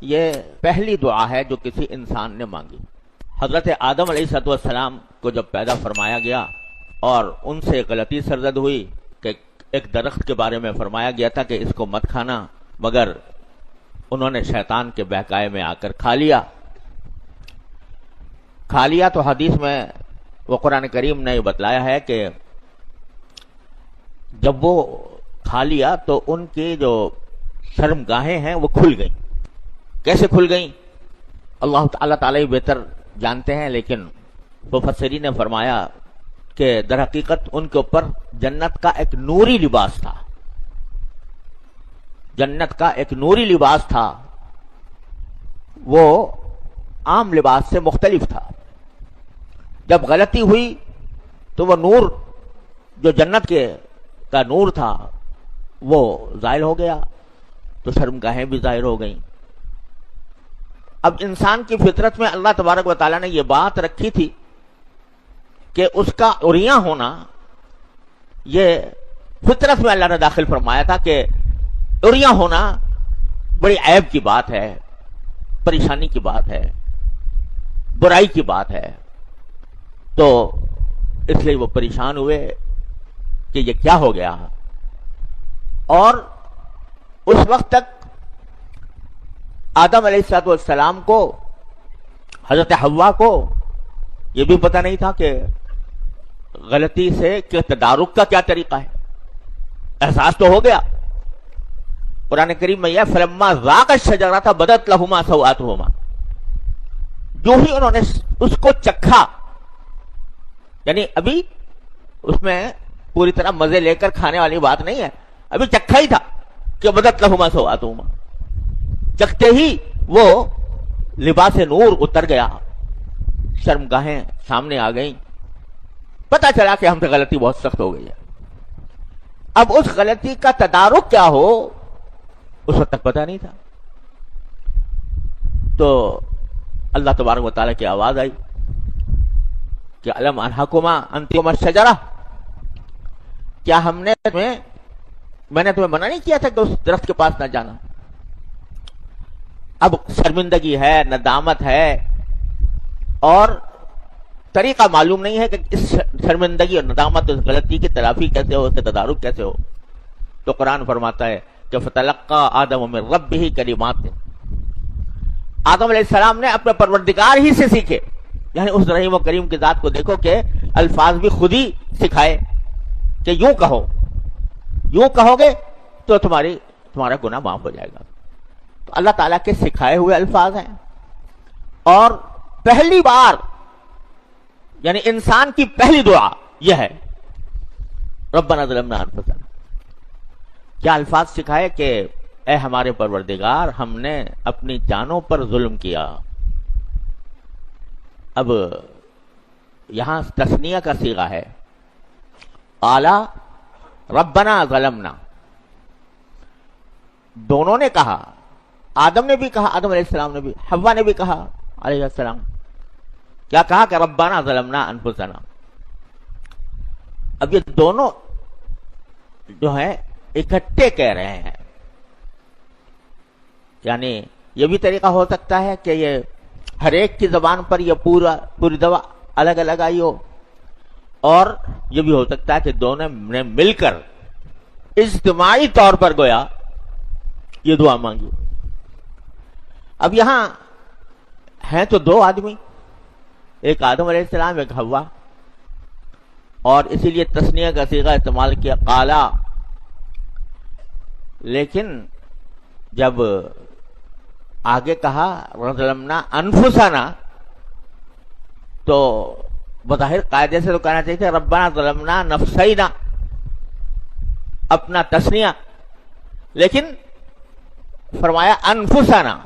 یہ پہلی دعا ہے جو کسی انسان نے مانگی۔ حضرت آدم علیہ السلام کو جب پیدا فرمایا گیا اور ان سے غلطی سرزد ہوئی کہ ایک درخت کے بارے میں فرمایا گیا تھا کہ اس کو مت کھانا، مگر انہوں نے شیطان کے بہکائے میں آ کر کھا لیا تو حدیث میں وہ قرآن کریم نے بتلایا ہے کہ جب وہ کھا لیا تو ان کی جو شرمگاہیں ہیں وہ کھل گئیں۔ کیسے کھل گئیں اللہ تعالی بہتر جانتے ہیں، لیکن مفسرین نے فرمایا کہ در حقیقت ان کے اوپر جنت کا ایک نوری لباس تھا، جنت کا ایک نوری لباس تھا، وہ عام لباس سے مختلف تھا۔ جب غلطی ہوئی تو وہ نور جو جنت کا نور تھا وہ ظاہر ہو گیا، تو شرمگاہیں بھی ظاہر ہو گئیں۔ اب انسان کی فطرت میں اللہ تبارک و تعالیٰ نے یہ بات رکھی تھی کہ اس کا عریاں ہونا، یہ فطرت میں اللہ نے داخل فرمایا تھا کہ عریاں ہونا بڑی عیب کی بات ہے، پریشانی کی بات ہے، برائی کی بات ہے۔ تو اس لیے وہ پریشان ہوئے کہ یہ کیا ہو گیا، اور اس وقت تک آدم علیہ السلام کو، حضرت حوا کو یہ بھی پتہ نہیں تھا کہ غلطی سے تدارک کا کیا طریقہ ہے۔ احساس تو ہو گیا، قرآن کریم میں یہ فلما ذاق الشجرۃ بدت لہما سوآتہما، جو ہی انہوں نے اس کو چکھا، یعنی ابھی اس میں پوری طرح مزے لے کر کھانے والی بات نہیں ہے، ابھی چکھا ہی تھا کہ بدت لہما سوآتہما، چکھتے ہی وہ لباس نور اتر گیا، شرمگاہیں سامنے آ گئیں، پتہ چلا کہ ہم سے غلطی بہت سخت ہو گئی ہے۔ اب اس غلطی کا تدارک کیا ہو اس وقت تک پتہ نہیں تھا۔ تو اللہ تبارک و تعالیٰ کی آواز آئی کہ الم انہکما ان تلکما الشجرہ، کیا میں نے تمہیں منع نہیں کیا تھا کہ اس درخت کے پاس نہ جانا؟ اب شرمندگی ہے، ندامت ہے، اور طریقہ معلوم نہیں ہے کہ اس شرمندگی اور ندامت، اس غلطی کی تلافی کیسے ہو، اس کا تدارک کیسے ہو۔ تو قرآن فرماتا ہے کہ فتلقى آدم من ربہ کلمات، آدم علیہ السلام نے اپنے پروردگار ہی سے سیکھے، یعنی اس رحیم و کریم کی ذات کو دیکھو کہ الفاظ بھی خود ہی سکھائے کہ یوں کہو گے تو تمہارا گناہ معاف ہو جائے گا۔ تو اللہ تعالیٰ کے سکھائے ہوئے الفاظ ہیں، اور پہلی بار یعنی انسان کی پہلی دعا یہ ہے ربنا ظلمنا انفسنا، کیا الفاظ سکھائے کہ اے ہمارے پروردگار، ہم نے اپنی جانوں پر ظلم کیا۔ اب یہاں تثنیہ کا صیغہ ہے، قالا ربنا ظلمنا، دونوں نے کہا، آدم نے بھی کہا، آدم علیہ السلام نے بھی، حوا نے بھی کہا علیہ السلام، کیا کہا کہ ربنا ظلمنا انفسنا۔ اب یہ دونوں جو ہیں اکٹھے کہہ رہے ہیں، یعنی یہ بھی طریقہ ہو سکتا ہے کہ یہ ہر ایک کی زبان پر یہ پوری دعا الگ الگ آئی ہو، اور یہ بھی ہو سکتا ہے کہ دونوں نے مل کر اجتماعی طور پر گویا یہ دعا مانگی۔ اب یہاں ہیں تو دو آدمی، ایک آدم علیہ السلام، ایک حوا، اور اسی لیے تثنیہ کا صیغہ استعمال کیا قالا۔ لیکن جب آگے کہا ظلمنا انفسنا، تو بظاہر قاعدے سے تو کہنا چاہیے تھا ربنا ظلمنا نفسینا، اپنا تثنیہ، لیکن فرمایا انفسنا،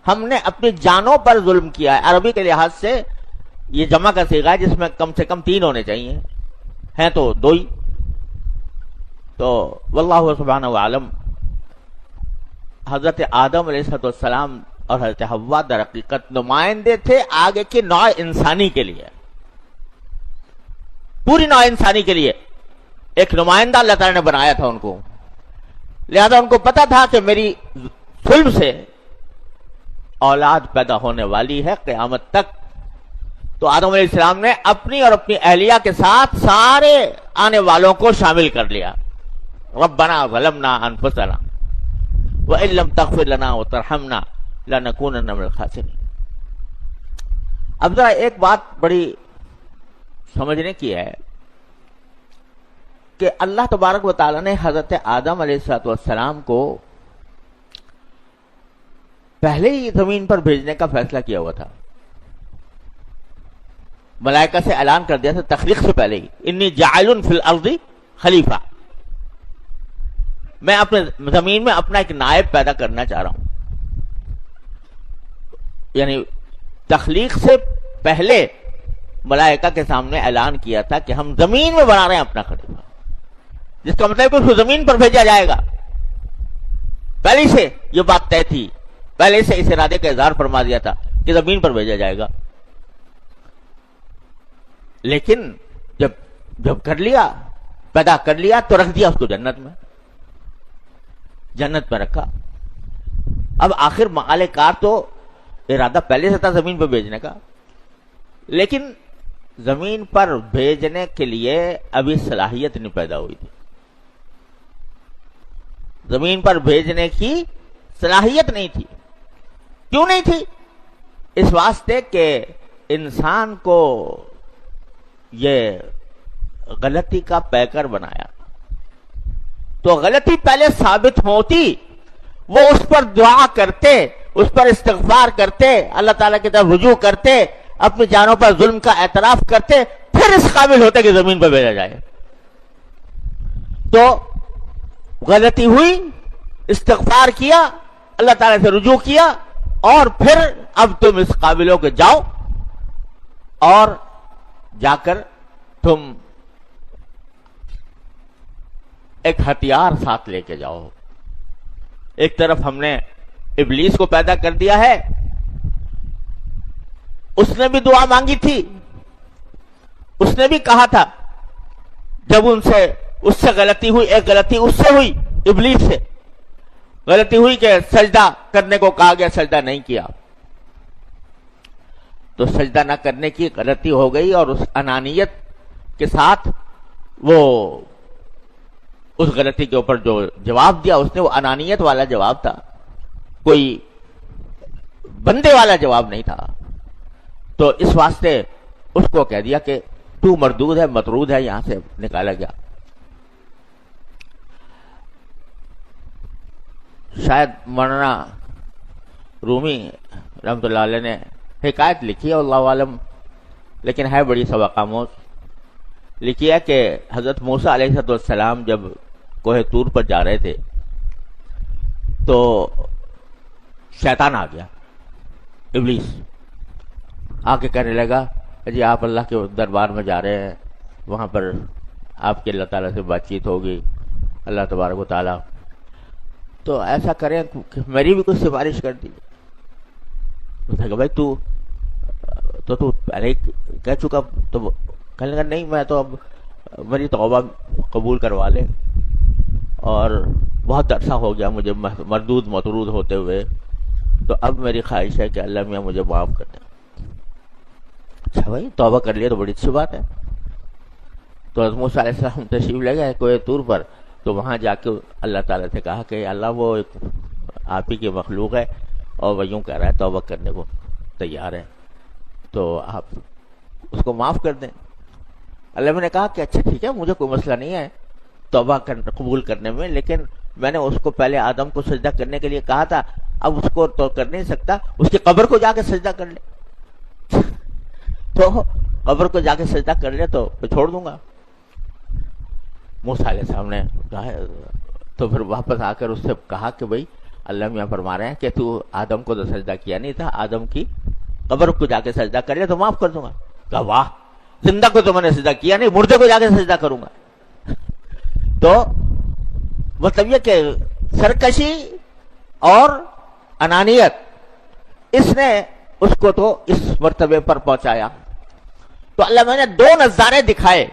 ہم نے اپنی جانوں پر ظلم کیا ہے۔ عربی کے لحاظ سے یہ جمع کا صیغہ ہے جس میں کم سے کم 3 ہونے چاہیے، ہیں تو 2 ہی۔ تو واللہ سبحانہ وعلم، حضرت آدم علیہ السلام اور حضرت حوا در حقیقت نمائندے تھے آگے کی نوع انسانی کے لیے، پوری نوع انسانی کے لیے ایک نمائندہ اللہ تعالیٰ نے بنایا تھا ان کو، لہذا ان کو پتا تھا کہ میری صلب سے اولاد پیدا ہونے والی ہے قیامت تک. تو آدم علیہ السلام نے اپنی اور اپنی اہلیہ کے ساتھ سارے آنے والوں کو شامل کر لیا. ربنا ظلمنا انفسنا وان لم تغفر لنا وترحمنا لنکونن من الخاسرین. اب ذرا ایک بات بڑی سمجھنے کی ہے کہ اللہ تبارک و تعالی نے حضرت آدم علیہ السلام کو پہلے ہی زمین پر بھیجنے کا فیصلہ کیا ہوا تھا. ملائکہ سے اعلان کر دیا تھا تخلیق سے پہلے ہی, انی جاعل فی الارض خلیفہ, میں اپنے زمین میں اپنا ایک نائب پیدا کرنا چاہ رہا ہوں. یعنی تخلیق سے پہلے ملائکہ کے سامنے اعلان کیا تھا کہ ہم زمین میں بنا رہے ہیں اپنا خلیفہ, جس کا مطلب ہے کہ اس کو زمین پر بھیجا جائے گا. پہلے سے یہ بات طے تھی, پہلے سے اس ارادے کا اظہار فرما دیا تھا کہ زمین پر بھیجا جائے گا. لیکن جب کر لیا, پیدا کر لیا, تو رکھ دیا اس کو جنت میں رکھا. اب آخر مآل کار تو ارادہ پہلے سے تھا زمین پر بھیجنے کا, لیکن زمین پر بھیجنے کے لیے ابھی صلاحیت نہیں پیدا ہوئی تھی. زمین پر بھیجنے کی صلاحیت نہیں تھی. کیوں نہیں تھی؟ اس واسطے کہ انسان کو یہ غلطی کا پیکر بنایا. تو غلطی پہلے ثابت ہوتی, وہ اس پر دعا کرتے, اس پر استغفار کرتے, اللہ تعالیٰ کی طرف رجوع کرتے, اپنی جانوں پر ظلم کا اعتراف کرتے, پھر اس قابل ہوتے کہ زمین پر بھیجا جائے. تو غلطی ہوئی, استغفار کیا, اللہ تعالیٰ سے رجوع کیا, اور پھر اب تم اس قابل ہو کہ جاؤ اور جا کر تم ایک ہتھیار ساتھ لے کے جاؤ. ایک طرف ہم نے ابلیس کو پیدا کر دیا ہے, اس نے بھی دعا مانگی تھی, اس نے بھی کہا تھا, جب اس سے غلطی ہوئی, ایک غلطی اس سے ہوئی, ابلیس سے غلطی ہوئی کہ سجدہ کرنے کو کہا گیا, سجدہ نہیں کیا, تو سجدہ نہ کرنے کی غلطی ہو گئی, اور اس انانیت کے ساتھ وہ اس غلطی کے اوپر جو جواب دیا اس نے, وہ انانیت والا جواب تھا, کوئی بندے والا جواب نہیں تھا. تو اس واسطے اس کو کہہ دیا کہ تو مردود ہے, مطرود ہے, یہاں سے نکالا گیا. شاید مولانا رومی رحمۃ اللہ علیہ نے حکایت لکھی ہے, اللہ عالم, لیکن ہے بڑی سبق آموز. لکھی ہے کہ حضرت موسیٰ علیہ السلام جب کوہ طور پر جا رہے تھے تو شیطان آ گیا, ابلیس آ کے کہنے لگا جی آپ اللہ کے دربار میں جا رہے ہیں, وہاں پر آپ کے اللہ تعالیٰ سے بات چیت ہوگی, اللہ تبارک و تعالیٰ, تو ایسا کریں کہ میری بھی کچھ سفارش کر دی. بھائی تو پہلے کہہ چکا, تو کہنے لگا نہیں, میں تو اب میری توبہ قبول کروا لے, اور بہت عرصہ ہو گیا مجھے مردود مطرود ہوتے ہوئے, تو اب میری خواہش ہے کہ اللہ میاں مجھے معاف کر دیں. اچھا بھائی, توبہ کر لیا تو بڑی اچھی بات ہے. تو حضرت موسیٰ علیہ السلام تشریف لے گئے کوہ طور پر, تو وہاں جا کے اللہ تعالیٰ سے کہا کہ اللہ وہ آپ ہی کی مخلوق ہے, اور وہ یوں کہہ رہا ہے توبہ کرنے کو تیار ہے, تو آپ اس کو معاف کر دیں. اللہ نے کہا کہ اچھا ٹھیک ہے, مجھے کوئی مسئلہ نہیں ہے توبہ قبول کرنے میں, لیکن میں نے اس کو پہلے آدم کو سجدہ کرنے کے لیے کہا تھا, اب اس کو تو کر نہیں سکتا, اس کی قبر کو جا کے سجدہ کر لے. تو قبر کو جا کے سجدہ کر لے تو میں چھوڑ دوں گا. موسیٰ علیہ السلام نے کہا, تو پھر واپس آ کر اس سے کہا کہ بھائی اللہ میاں فرما رہے ہیں کہ تو آدم کو تو سجدہ کیا نہیں تھا, آدم کی قبر کو جا کے سجدہ کر لے تو معاف کر دوں گا. کہا واہ, زندہ کو تو میں نے سجدہ کیا نہیں, مردے کو جا کے سجدہ کروں گا. تو مطلب یہ کہ سرکشی اور انانیت, اس نے اس کو تو اس مرتبے پر پہنچایا. تو اللہ میں نے دو نظارے دکھائے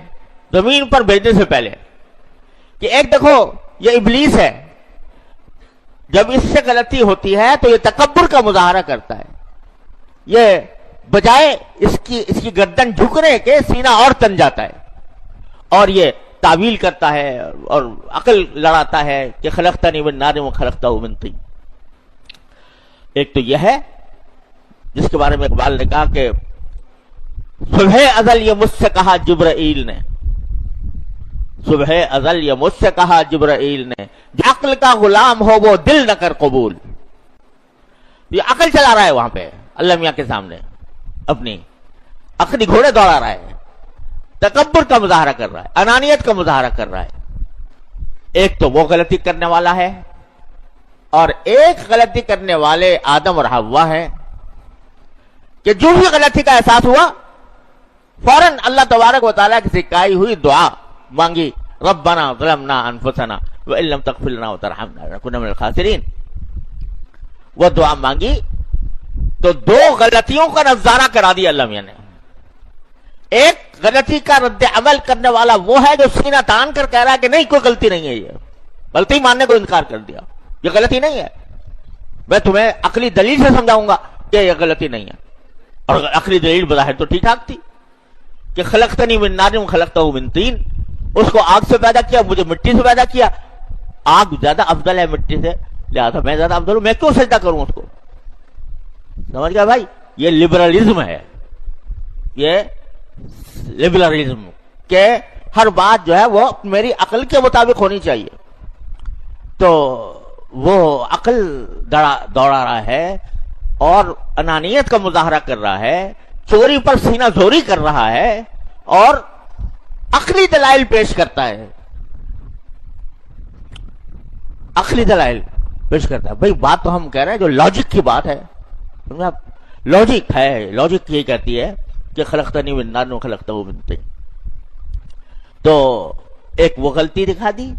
زمین پر بھیجنے سے پہلے, کہ ایک دیکھو یہ ابلیس ہے, جب اس سے غلطی ہوتی ہے تو یہ تکبر کا مظاہرہ کرتا ہے، یہ بجائے اس کی گردن جھکنے کے سینہ اور تن جاتا ہے، اور یہ تعویل کرتا ہے اور عقل لڑاتا ہے کہ خلقتنی من نار و خلقتہ من طین۔ ایک تو یہ ہے جس کے بارے میں اقبال نے کہا کہ صبح ازل یہ مجھ سے کہا جبرائیل نے، صبح ازل یہ مجھ سے کہا جبرائیل نے، جو عقل کا غلام ہو وہ دل نہ کر قبول۔ یہ عقل چلا رہا ہے وہاں پہ اللہ میاں کے سامنے، اپنی عقلی گھوڑے دوڑا رہا ہے، تکبر کا مظاہرہ کر رہا ہے، انانیت کا مظاہرہ کر رہا ہے۔ ایک تو وہ غلطی کرنے والا ہے، اور ایک غلطی کرنے والے آدم اور حوا ہے کہ جو بھی غلطی کا احساس ہوا فوراً اللہ تبارک و تعالیٰ کی سکھائی ہوئی دعا مانگی، ربنا ظلمنا انفسنا وان لم تغفر لنا وترحمنا لنکونن من الخاسرین۔ وہ دعا مانگی تو دو غلطیوں کا نظارہ کرا دیا اللہ میاں نے۔ ایک غلطی کا رد عمل کرنے والا وہ ہے جو سینہ تان کر کہہ رہا ہے کہ نہیں کوئی غلطی نہیں ہے، یہ غلطی ماننے کو انکار کر دیا، یہ غلطی نہیں ہے، میں تمہیں عقلی دلیل سے سمجھاؤں گا کہ یہ غلطی نہیں ہے۔ اور عقلی دلیل بظاہر تو ٹھیک ٹھاک تھی کہ خلقتنی من نار و خلقتہ من طین، اس کو آگ سے پیدا کیا، مجھے مٹی سے پیدا کیا، آگ زیادہ افضل ہے مٹی سے، لہذا میں زیادہ افضل ہوں، میں کیوں سجدہ کروں اس کو؟ سمجھ گیا بھائی؟ یہ لبرلزم ہے، یہ لبرلزم کہ ہر بات جو ہے وہ میری عقل کے مطابق ہونی چاہیے۔ تو وہ عقل دوڑا رہا ہے اور انانیت کا مظاہرہ کر رہا ہے، چوری پر سینہ زوری کر رہا ہے اور عقلی دلائل پیش کرتا ہے، عقلی دلائل پیش کرتا ہے۔ بھئی بات تو ہم کہہ رہے ہیں جو لاجک کی بات ہے، لاجک ہے، لاجک یہ کہتی ہے کہ خلقتنی من نار و خلقتہ من طین۔ تو ایک وہ غلطی دکھا دی،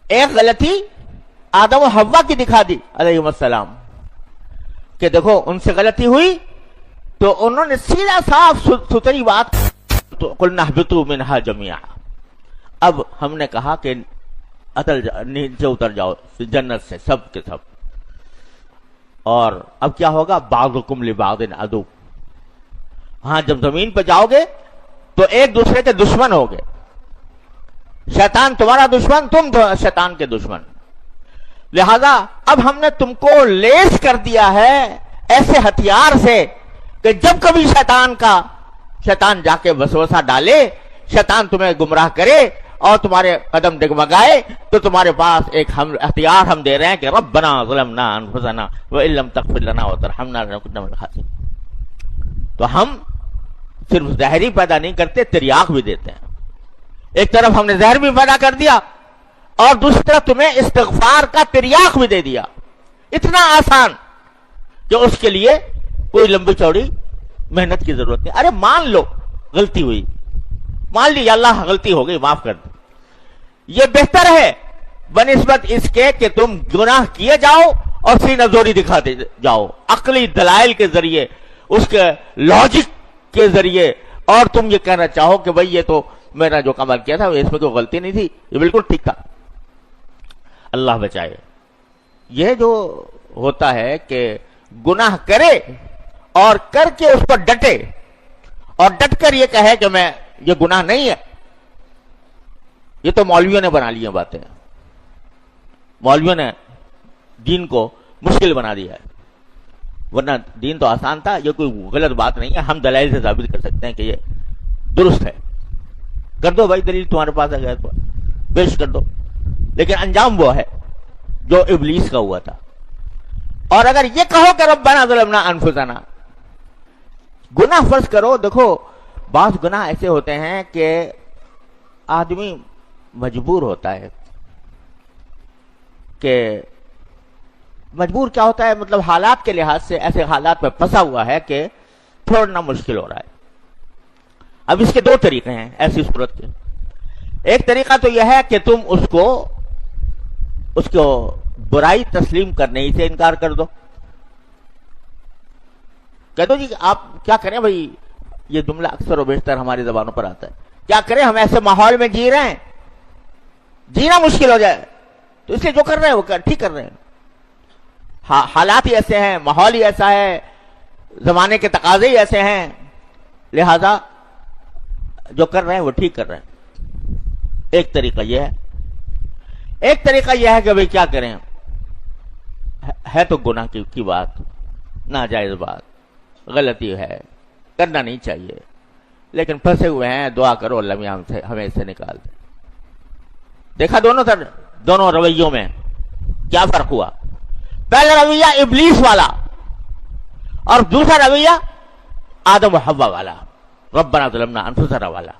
ایک غلطی آدم و حوا کی دکھا دی علیہم السلام کہ دیکھو ان سے غلطی ہوئی تو انہوں نے سیدھا صاف ستھری بات تو قلنا اہبطوا منہا جمیعا، اب ہم نے کہا کہ نیچے اتر جاؤ جنت سے سب کے سب، اور اب کیا ہوگا؟ بعضکم لبعض عدو، ہاں جب زمین پہ جاؤ گے تو ایک دوسرے کے دشمن ہوگے، شیطان تمہارا دشمن، تم شیطان کے دشمن، لہذا اب ہم نے تم کو لیس کر دیا ہے ایسے ہتھیار سے کہ جب کبھی شیطان جا کے وسوسہ ڈالے، شیطان تمہیں گمراہ کرے اور تمہارے قدم ڈگمگائے تو تمہارے پاس ایک ہتھیار ہم دے رہے ہیں کہ ربنا ظلمنا انفسنا وان لم تغفر لنا وترحمنا لنکونن من الخاسرین۔ تو ہم صرف زہر ہی پیدا نہیں کرتے، تریاق بھی دیتے ہیں۔ ایک طرف ہم نے زہر بھی پیدا کر دیا اور دوسری طرف تمہیں استغفار کا تریاق بھی دے دیا، اتنا آسان کہ اس کے لیے کوئی لمبی چوڑی محنت کی ضرورت نہیں۔ ارے مان لو غلطی ہوئی، مان لی اللہ غلطی ہو گئی معاف کر دو، یہ بہتر ہے بنسبت اس کے کہ تم گناہ کیے جاؤ اور سینہ زوری دکھاتے جاؤ عقلی دلائل کے ذریعے، اس کے لاجک کے ذریعے، اور تم یہ کہنا چاہو کہ بھئی یہ تو میں نے جو عمل کیا تھا اس میں کوئی غلطی نہیں تھی، یہ بالکل ٹھیک تھا۔ اللہ بچائے، یہ جو ہوتا ہے کہ گناہ کرے اور کر کے اس پر ڈٹے اور ڈٹ کر یہ کہے کہ میں یہ گناہ نہیں ہے، یہ تو مولویوں نے بنا لی باتیں، مولویوں نے دین کو مشکل بنا دیا ہے، ورنہ دین تو آسان تھا، یہ کوئی غلط بات نہیں ہے، ہم دلائل سے ثابت کر سکتے ہیں کہ یہ درست ہے، کر دو بھائی، دلیل تمہارے پاس ہے تو پیش کر دو، لیکن انجام وہ ہے جو ابلیس کا ہوا تھا۔ اور اگر یہ کہو کہ ربنا ظلمنا انفسنا، گناہ فرض کرو، دیکھو بعض گناہ ایسے ہوتے ہیں کہ آدمی مجبور ہوتا ہے، کہ مجبور کیا ہوتا ہے، مطلب حالات کے لحاظ سے ایسے حالات میں پھنسا ہوا ہے کہ چھوڑنا مشکل ہو رہا ہے۔ اب اس کے دو طریقے ہیں ایسی صورت کے، ایک طریقہ تو یہ ہے کہ تم اس کو برائی تسلیم کرنے ہی سے انکار کر دو، کہہ دو جی آپ کیا کریں بھائی، یہ جملہ اکثر و بیشتر ہماری زبانوں پر آتا ہے، کیا کریں ہم ایسے ماحول میں جی رہے ہیں، جینا مشکل ہو جائے، تو اس لیے جو کر رہے ہیں وہ ٹھیک کر رہے ہیں، حالات ہی ایسے ہیں، ماحول ہی ایسا ہے، زمانے کے تقاضے ہی ایسے ہیں، لہذا جو کر رہے ہیں وہ ٹھیک کر رہے ہیں۔ ایک طریقہ یہ ہے، ایک طریقہ یہ ہے کہ بھئی کیا کریں، ہے تو گناہ کی بات، ناجائز بات، غلطی ہے، کرنا نہیں چاہیے، لیکن پھنسے ہوئے ہیں، دعا کرو اللہ میاں ہمیں اس سے نکال دے۔ دیکھا دونوں رویوں میں کیا فرق ہوا؟ پہلا رویہ ابلیس والا اور دوسرا رویہ آدم و حوا والا، ربنا ظلمنا انفسنا والا۔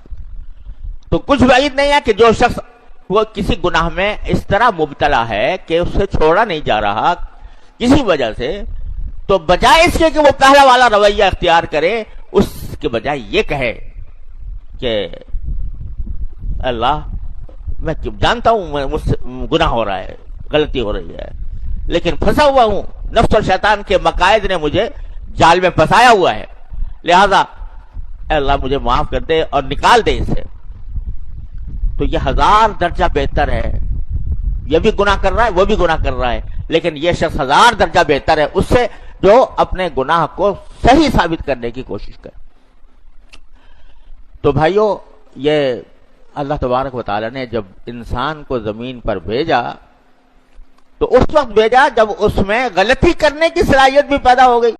تو کچھ بعید نہیں ہے کہ جو شخص وہ کسی گناہ میں اس طرح مبتلا ہے کہ اس سے چھوڑا نہیں جا رہا کسی وجہ سے، تو بجائے اس کے کہ وہ پہلا والا رویہ اختیار کرے، اس کے بجائے یہ کہے کہ اللہ میں جانتا ہوں مجھ سے گناہ ہو رہا ہے، غلطی ہو رہی ہے، لیکن پھنسا ہوا ہوں، نفس اور شیطان کے مقائد نے مجھے جال میں پھنسایا ہوا ہے، لہذا اے اللہ مجھے معاف کر دے اور نکال دے اس سے۔ تو یہ 1000 درجہ بہتر ہے، یہ بھی گناہ کر رہا ہے، وہ بھی گناہ کر رہا ہے، لیکن یہ شخص 1000 درجہ بہتر ہے اس سے جو اپنے گناہ کو صحیح ثابت کرنے کی کوشش کرے۔ تو بھائیو، یہ اللہ تبارک و تعالی نے جب انسان کو زمین پر بھیجا تو اس وقت بھیجا جب اس میں غلطی کرنے کی صلاحیت بھی پیدا ہو گئی۔